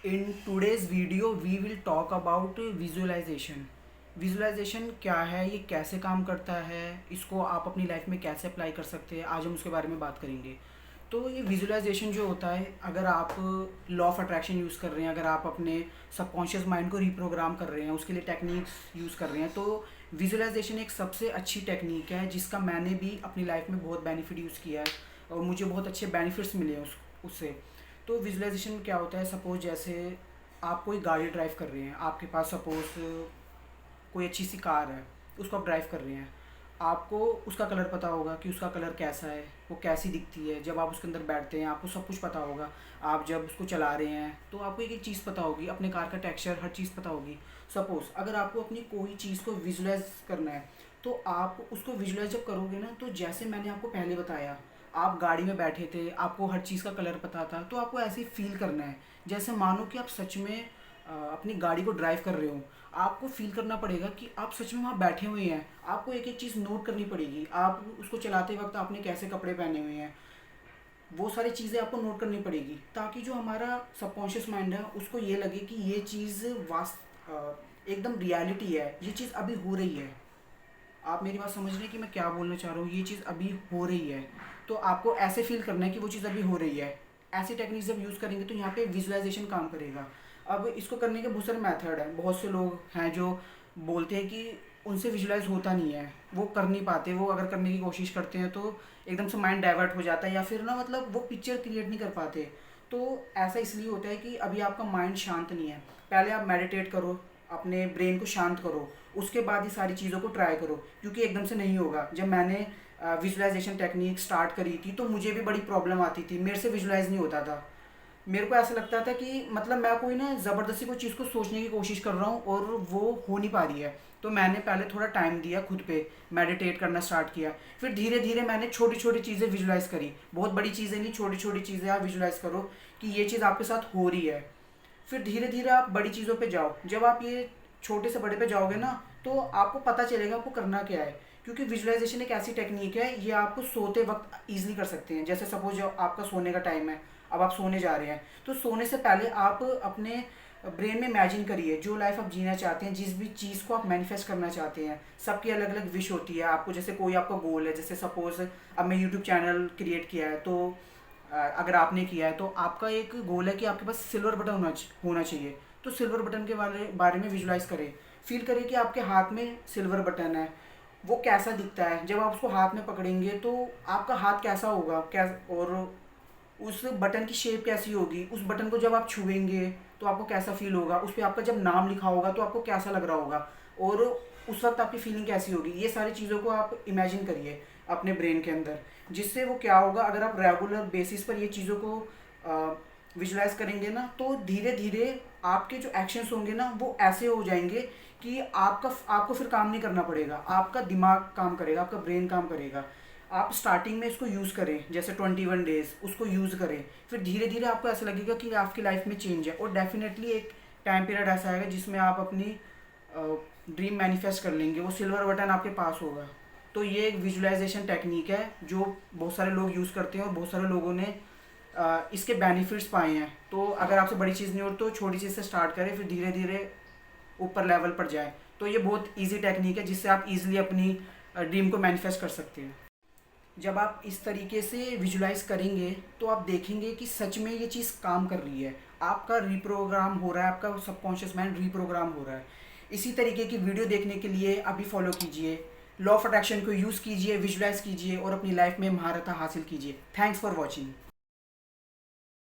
In today's video we will talk about visualization. Visualization क्या है, ये कैसे काम करता है, इसको आप अपनी लाइफ में कैसे अप्लाई कर सकते हैं, आज हम उसके बारे में बात करेंगे। तो ये विजुअलाइजेशन जो होता है, अगर आप लॉ ऑफ अट्रैक्शन यूज़ कर रहे हैं, अगर आप अपने सबकॉन्शियस माइंड को रिप्रोग्राम कर रहे हैं, उसके लिए टेक्निक्स यूज़ कर रहे हैं, तो विजुअलाइजेशन एक सबसे अच्छी टेक्निक है जिसका मैंने भी अपनी लाइफ में बहुत बेनिफिट यूज़ किया है और मुझे बहुत अच्छे बेनिफिट्स मिले हैं उससे। तो विजुअलाइजेशन में क्या होता है, सपोज़ जैसे आप कोई गाड़ी ड्राइव कर रहे हैं, आपके पास सपोज़ कोई अच्छी सी कार है, उसको आप ड्राइव कर रहे हैं। आपको उसका कलर पता होगा कि उसका कलर कैसा है, वो कैसी दिखती है। जब आप उसके अंदर बैठते हैं आपको सब कुछ पता होगा। आप जब उसको चला रहे हैं तो आपको एक एक चीज़ पता होगी, अपने कार का टेक्सचर हर चीज़ पता होगी। सपोज़ अगर आपको अपनी कोई चीज़ को विजुलाइज करना है तो आप उसको विजुलाइज जब करोगे ना, तो जैसे मैंने आपको पहले बताया, आप गाड़ी में बैठे थे, आपको हर चीज़ का कलर पता था, तो आपको ऐसे ही फील करना है जैसे मानो कि आप सच में अपनी गाड़ी को ड्राइव कर रहे हो। आपको फील करना पड़ेगा कि आप सच में वहाँ बैठे हुए हैं। आपको एक एक चीज़ नोट करनी पड़ेगी। आप उसको चलाते वक्त आपने कैसे कपड़े पहने हुए हैं, वो सारी चीज़ें आपको नोट करनी पड़ेगी, ताकि जो हमारा सबकॉन्शियस माइंड है उसको ये लगे कि ये चीज़ एकदम रियलिटी है, ये चीज़ अभी हो रही है। आप मेरी बात समझ रहे हैं कि मैं क्या बोलना चाह रहा हूँ, ये चीज़ अभी हो रही है। तो आपको ऐसे फील करना है कि वो चीज़ अभी हो रही है। ऐसी टेक्निक्स जब यूज़ करेंगे तो यहाँ पे विजुअलाइजेशन काम करेगा। अब इसको करने के बहुत सारे मेथड हैं। बहुत से लोग हैं जो बोलते हैं कि उनसे विजुअलाइज होता नहीं है, वो कर नहीं पाते। वो अगर करने की कोशिश करते हैं तो एकदम से माइंड डाइवर्ट हो जाता है, या फिर ना मतलब वो पिक्चर क्रिएट नहीं कर पाते। तो ऐसा इसलिए होता है कि अभी आपका माइंड शांत नहीं है। पहले आप मेडिटेट करो, अपने ब्रेन को शांत करो, उसके बाद ये सारी चीज़ों को ट्राई करो, क्योंकि एकदम से नहीं होगा। जब मैंने विजुअलाइजेशन टेक्निक स्टार्ट करी थी तो मुझे भी बड़ी प्रॉब्लम आती थी, मेरे से विजुअलाइज नहीं होता था। मेरे को ऐसा लगता था कि मतलब मैं कोई ना ज़बरदस्ती कोई चीज़ को सोचने की कोशिश कर रहा हूँ और वो हो नहीं पा रही है। तो मैंने पहले थोड़ा टाइम दिया खुद पे, मेडिटेट करना स्टार्ट किया। फिर धीरे धीरे मैंने छोटी छोटी चीज़ें विजुलाइज करी। बहुत बड़ी चीज़ें नहीं, छोटी छोटी चीज़ें आप विजुलाइज करो कि ये चीज़ आपके साथ हो रही है। फिर धीरे धीरे आप बड़ी चीज़ों पे जाओ। जब आप ये छोटे से बड़े पे जाओगे ना, तो आपको पता चलेगा आपको करना क्या है। क्योंकि विजुअलाइजेशन एक ऐसी टेक्निक है, ये आपको सोते वक्त ईजिली कर सकते हैं। जैसे सपोज जब आपका सोने का टाइम है, अब आप सोने जा रहे हैं, तो सोने से पहले आप अपने ब्रेन में इमेजिन करिए जो लाइफ आप जीना चाहते हैं, जिस भी चीज़ को आप मैनिफेस्ट करना चाहते हैं। सबकी अलग अलग विश होती है। आपको जैसे कोई आपका गोल है, जैसे सपोज अब मैं यूट्यूब चैनल क्रिएट किया है, तो अगर आपने किया है तो आपका एक गोल है कि आपके पास सिल्वर बटन होना चाहिए। तो सिल्वर बटन के बारे में विजुलाइज करें। फील करें कि आपके हाथ में सिल्वर बटन है, वो कैसा दिखता है। जब आप उसको हाथ में पकड़ेंगे तो आपका हाथ कैसा होगा, और उस बटन की शेप कैसी होगी, उस बटन को जब आप छुएंगे तो आपको कैसा फील होगा, उस पर आपका जब नाम लिखा होगा तो आपको कैसा लग रहा होगा, और उस वक्त आपकी फीलिंग कैसी होगी। ये सारी चीज़ों को आप इमेजिन करिए अपने ब्रेन के अंदर। जिससे वो क्या होगा, अगर आप रेगुलर बेसिस पर ये चीज़ों को विजुलाइज करेंगे ना, तो धीरे धीरे आपके जो एक्शंस होंगे ना वो ऐसे हो जाएंगे कि आपको फिर काम नहीं करना पड़ेगा। आपका दिमाग काम करेगा, आपका ब्रेन काम करेगा। आप स्टार्टिंग में इसको यूज़ करें, जैसे 21 डेज़ उसको यूज़ करें। फिर धीरे धीरे आपको ऐसा लगेगा कि आपकी लाइफ में चेंज है, और डेफिनेटली एक टाइम पीरियड ऐसा आएगा जिसमें आप अपनी ड्रीम मैनिफेस्ट कर लेंगे, वो सिल्वर बटन आपके पास होगा। तो ये एक विजुअलाइजेशन टेक्निक है जो बहुत सारे लोग यूज़ करते हैं और बहुत सारे लोगों ने इसके बेनिफिट्स पाए हैं। तो अगर आपसे बड़ी चीज़ नहीं हो तो छोटी चीज़ से स्टार्ट करें, फिर धीरे धीरे ऊपर लेवल पर जाएं। तो ये बहुत इजी टेक्निक है जिससे आप इजीली अपनी ड्रीम को मैनिफेस्ट कर सकते हैं। जब आप इस तरीके से विजुलाइज करेंगे तो आप देखेंगे कि सच में ये चीज़ काम कर रही है। आपका रिप्रोग्राम हो रहा है, आपका सबकॉन्शियस माइंड रिप्रोग्राम हो रहा है। इसी तरीके की वीडियो देखने के लिए अभी फॉलो कीजिए, लॉ ऑफ अट्रैक्शन को यूज़ कीजिए, विजुलाइज कीजिए और अपनी लाइफ में महारत हासिल कीजिए। Thanks for watching.